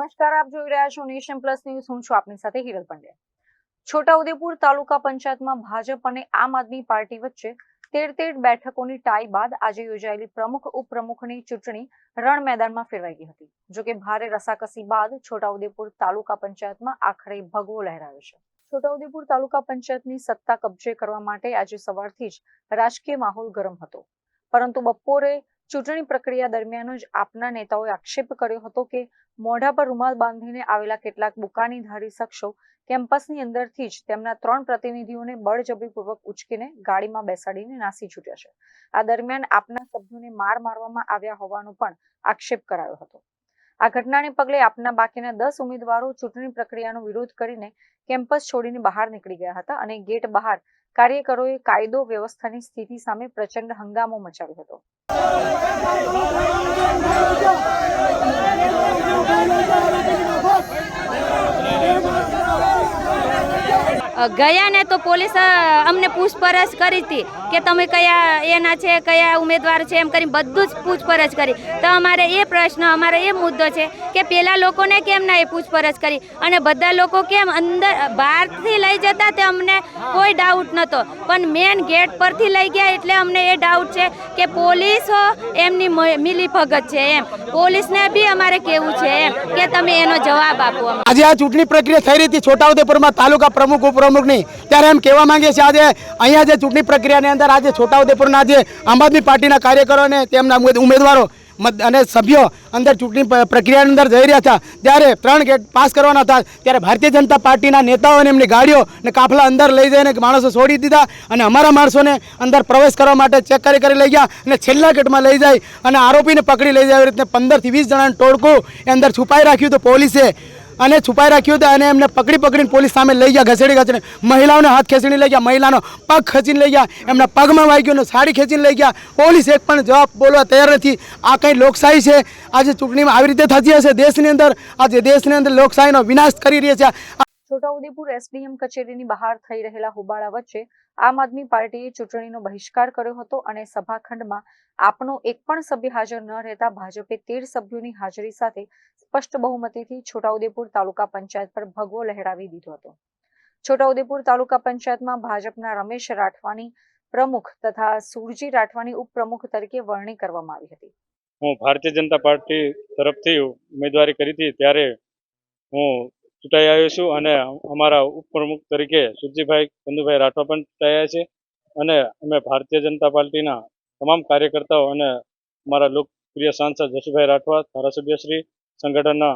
નમસ્કાર, આપ જોઈ રહ્યા છો નેશન પ્લસ ન્યૂઝ. હું છું આપની સાથે હિરલ પંડ્યા. છોટાઉદેપુર તાલુકા પંચાયતમાં ભાજપ અને આમ આદમી પાર્ટી વચ્ચે 13 બેઠકોની ટાઈ બાદ આજે યોજાયેલી પ્રમુખ ઉપપ્રમુખની ચૂંટણી રણ મેદાનમાં ફેરવાઈ ગઈ હતી. જોકે ભારે રસાકસી બાદ છોટાઉદેપુર તાલુકા પંચાયતમાં આખરે ભગવો લહેરાયો છે. છોટાઉદેપુર તાલુકા પંચાયતની સત્તા કબજે કરવા માટે આજે સવારથી જ રાજકીય માહોલ ગરમ હતો, પરંતુ બપોરે ચૂંટણી પ્રક્રિયા દરમિયાન જ આપના નેતાઓએ આક્ષેપ કર્યો હતો કે મોઢા પર રૂમાલ બાંધીને આવેલા કેટલાક બુકાનીધારી શખ્સો કેમ્પસની અંદરથી જ તેમના 3 પ્રતિનિધિઓને બળજબરીપૂર્વક ઉચકીને ગાડીમાં બેસાડીને નાસી છૂટ્યા છે. આ દરમિયાન આપના સભ્યોને મારવામાં આવ્યા હોવાનો પણ આક્ષેપ કરાયો હતો. આ ઘટનાને પગલે આપના બાકીના 10 ઉમેદવારો ચૂંટણી પ્રક્રિયાનો વિરોધ કરીને કેમ્પસ છોડીને બહાર નીકળી ગયા હતા અને ગેટ બહાર કાર્યકરોએ કાયદો વ્યવસ્થાની સ્થિતિ સામે પ્રચંડ હંગામો મચાવ્યો હતો. ગયા ને તો પોલીસ અમને પૂછપરછ કરી હતી કે તમે કયા એના છે, કયા ઉમેદવાર છે, એમ કરીને બધું જ પૂછપરછ કરી. તો અમારે એ પ્રશ્ન, અમારે એ મુદ્દો છે કે પેલા લોકોને કેમ ના એ પૂછપરછ કરી અને બધા લોકો કેમ અંદર બહારથી લઈ જતા તે અમને કોઈ ડાઉટ નહોતો, પણ મેન ગેટ પરથી લઈ ગયા એટલે અમને એ ડાઉટ છે કે પોલીસો એમની મિલીભગત છે. એમ પોલીસને બી અમારે કેવું છે એમ કે તમે એનો જવાબ આપો. આજે આ ચૂંટણી પ્રક્રિયા થઈ રહી હતી છોટાઉદેપુરમાં તાલુકા પ્રમુખ ઉપપ્રમુખની, ત્યારે એમ કહેવા માંગીએ છીએ આજે અહીંયા જે ચૂંટણી પ્રક્રિયાની અંદર આજે છોટાઉદેપુરના જે આમ આદમી પાર્ટીના કાર્યકરો અને તેમના ઉમેદવારો અને સભ્યો અંદર ચૂંટણી પ્રક્રિયાની અંદર જઈ રહ્યા હતા, ત્યારે 3 ગેટ પાસ કરવાના હતા, ત્યારે ભારતીય જનતા પાર્ટીના નેતાઓને એમની ગાડીઓ અને કાફલા અંદર લઈ જઈને માણસો છોડી દીધા અને અમારા માણસોને અંદર પ્રવેશ કરવા માટે ચેક કરી લઈ ગયા અને છેલ્લા ગેટમાં લઈ જાય અને આરોપીને પકડી લઈ જાય. એવી રીતે 15 થી 20 જણાનું ટોળકું અંદર છુપાઈ રાખ્યું હતું પોલીસે અને છુપાઈ રાખ્યું હતું અને એમને પકડીને પોલીસ સામે લઈ ગયા, ઘસેડીને મહિલાઓને હાથ ખેંચીને લઈ ગયા, મહિલાનો પગ ખેંચીને લઈ ગયા, એમના પગમાં વાગ્યું અને સાડી ખેંચીને લઈ ગયા. પોલીસ એક પણ જવાબ બોલવા તૈયાર નથી. આ કઈ લોકશાહી છે? આજે ચૂંટણીમાં આવી રીતે થતી હશે દેશની અંદર? આજે દેશની અંદર લોકશાહીનો વિનાશ કરી રહી છે. છોટાઉદેપુર એસડીએમ કચેરીની બહાર થઈ રહેલા હોબાળા વચ્ચે આમ આદમી પાર્ટીએ ચૂંટણીનો બહિષ્કાર કર્યો હતો અને સભાખંડમાં આપનો એક પણ સભ્ય હાજર ન રહેતા ભાજપે 13 સભ્યોની હાજરી સાથે સ્પષ્ટ બહુમતીથી છોટાઉદેપુર તાલુકા પંચાયત પર ભગવો લહેરાવી દીધો હતો. છોટાઉદેપુર તાલુકા પંચાયતમાં ભાજપના રમેશ રાઠવાની પ્રમુખ તથા સુરજી રાઠવાની ઉપપ્રમુખ તરીકે વરણી કરવામાં આવી હતી. હું ભારતીય જનતા પાર્ટી તરફથી ઉમેદવારી કરી હતી, ત્યારે હું ચૂંટાઈ આવ્યો છું અને અમારા ઉપપ્રમુખ તરીકે સુરજીભાઈ કંદુભાઈ રાઠવા પણ ચૂંટાયા છે અને અમે ભારતીય જનતા પાર્ટીના તમામ કાર્યકર્તાઓ અને અમારા લોકપ્રિય સાંસદ જશુભાઈ રાઠવા, ધારાસભ્યશ્રી, સંગઠનના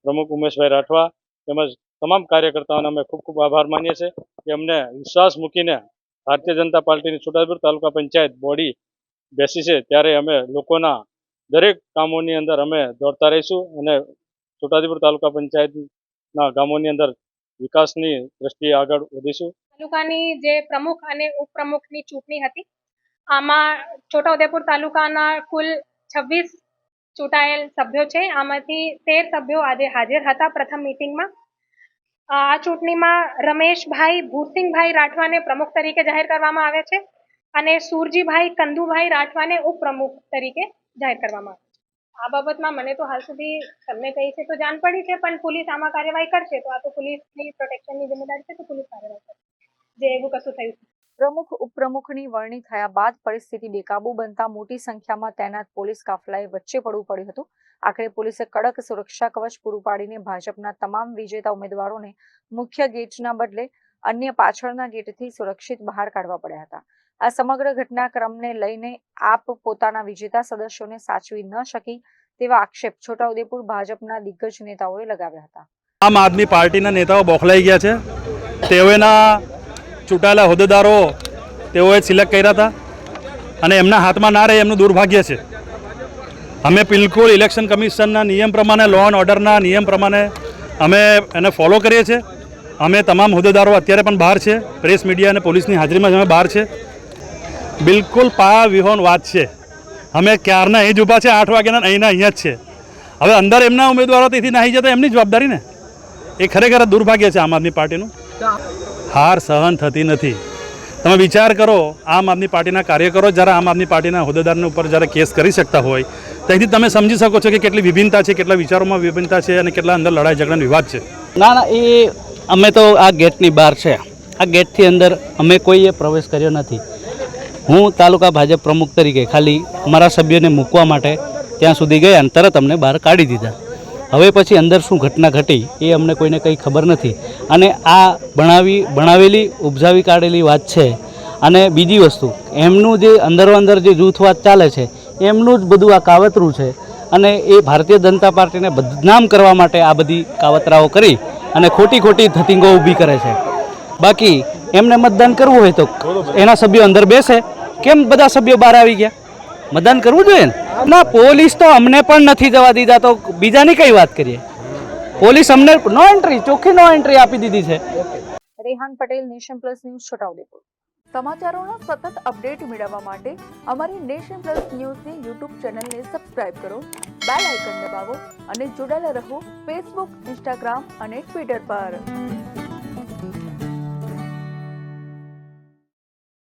પ્રમુખ ઉમેશભાઈ રાઠવા તેમજ તમામ કાર્યકર્તાઓને અમે ખૂબ ખૂબ આભાર માનીએ છીએ કે અમને વિશ્વાસ મૂકીને ભારતીય જનતા પાર્ટીની છોટાઉદેપુર તાલુકા પંચાયત બોડી બેસી છે, ત્યારે અમે લોકોના દરેક કામોની અંદર અમે દોડતા રહીશું અને છોટાઉદેપુર તાલુકા પંચાયતના ગામોની અંદર વિકાસની દ્રષ્ટિએ આગળ વધીશું. તાલુકાની જે પ્રમુખ અને ઉપપ્રમુખની ચૂંટણી હતી, આમાં છોટાઉદેપુર તાલુકાના કુલ 26 ચૂંટાયેલ સભ્યો છે. આમાંથી 13 સભ્યો આજે હાજર હતા પ્રથમ મીટિંગમાં. આ ચૂંટણીમાં રમેશભાઈ ભૂરસિંહભાઈ રાઠવાને પ્રમુખ તરીકે જાહેર કરવામાં આવ્યા છે અને સુરજીભાઈ કંદુભાઈ રાઠવાને ઉપપ્રમુખ તરીકે જાહેર કરવામાં આવ્યા છે. આ બાબતમાં મને તો હાલ સુધી તમને કહી છે તો જાણ પડી છે, પણ પોલીસ આમાં કાર્યવાહી કરશે તો આ તો પોલીસની પ્રોટેક્શનની જિમ્મેદારી છે, તો પોલીસ કાર્યવાહી કરશે જે એવું કશું થયું. પ્રમુખ ઉપપ્રમુખની વરણી થયા બાદ પરિસ્થિતિ બેકાબુ બનતા મોટી સંખ્યામાં તૈનાત પોલીસ કાફલાએ વચ્ચે પડવું પડ્યું હતું. આખરે પોલીસે કડક સુરક્ષા કવચ પૂરું પાડીને ભાજપના તમામ વિજેતા ઉમેદવારોને મુખ્ય ગેટના બદલે અન્ય પાછળના ગેટથી સુરક્ષિત બહાર કાઢવા પડ્યા હતા. આ સમગ્ર ઘટનાક્રમને લઈને આપ પોતાના વિજેતા સદસ્યોને સાચવી ન શકી તેવા આક્ષેપ છોટાઉદેપુર ભાજપના દિગ્ગજ નેતાઓએ લગાવ્યા હતા. આમ આદમી પાર્ટીના નેતાઓ બોખલાઈ ગયા છે. તેઓના ચૂંટાયેલા હોદ્દેદારો તેઓએ સિલેક્ટ કર્યા હતા અને એમના હાથમાં ના રહે એમનું દુર્ભાગ્ય છે. અમે બિલકુલ ઇલેક્શન કમિશનના નિયમ પ્રમાણે, લો એન્ડ ઓર્ડરના નિયમ પ્રમાણે અમે એને ફોલો કરીએ છીએ. અમે તમામ હોદ્દેદારો અત્યારે પણ બહાર છે, પ્રેસ મીડિયા અને પોલીસની હાજરીમાં જ અમે બહાર છે. બિલકુલ પાયા વિહોણ વાત છે. અમે ક્યારના અહીં જ ઊભા છે, 8 વાગ્યાના અહીંયા જ છે. હવે અંદર એમના ઉમેદવારો તેથી નાહી જતા એમની જવાબદારી ને. એ ખરેખર દુર્ભાગ્ય છે આમ આદમી પાર્ટીનું. હાર સહન થતી નથી. તમે વિચાર કરો, આમ આદમી પાર્ટીના કાર્યકરો જ્યારે આમ આદમી પાર્ટીના હોદ્દેદારના ઉપર જ્યારે કેસ કરી શકતા હોય, ત્યાંથી તમે સમજી શકો છો કે કેટલી વિભિન્નતા છે, કેટલા વિચારોમાં વિભિન્નતા છે અને કેટલા અંદર લડાઈ ઝઘડા વિવાદ છે. ના એ અમે તો આ ગેટની બહાર છે. આ ગેટથી અંદર અમે કોઈએ પ્રવેશ કર્યો નથી. હું તાલુકા ભાજપ પ્રમુખ તરીકે ખાલી અમારા સભ્યોને મૂકવા માટે ત્યાં સુધી ગયા અને તરત અમને બહાર કાઢી દીધા. હવે પછી અંદર શું ઘટના ઘટી એ અમને કોઈને કંઈ ખબર નથી. અને આ ભણાવેલી ઉપજાવી કાઢેલી વાત છે. અને બીજી વસ્તુ, એમનું જે અંદરો અંદર જે જૂથવાદ ચાલે છે એમનું જ બધું આ કાવતરું છે. અને એ ભારતીય જનતા પાર્ટીને બદનામ કરવા માટે આ બધી કાવતરાઓ કરી અને ખોટી ધતિંગો ઊભી કરે છે. બાકી એમને મતદાન કરવું હોય તો એના સભ્યો અંદર બેસે. કેમ બધા સભ્યો બહાર આવી ગયા? મતદાન કરવું જોઈએ ને. ના, પોલીસ તો અમને પણ નથી જવા દીધા, તો બીજાની કઈ વાત કરીએ. પોલીસ અમને નો એન્ટ્રી, ચોખ્ખી નો એન્ટ્રી આપી દીધી છે. Rehan Patel, nation plus news, Chhota Udepur. સમાચારોના સતત અપડેટ મેળવવા માટે અમારી નેશન પ્લસ ન્યૂઝની યુટ્યુબ ચેનલને સબસ્ક્રાઇબ કરો, બેલ આઇકન દબાવો અને જોડાયેલા રહો ફેસબુક, ઇન્સ્ટાગ્રામ અને ટ્વિટર પર.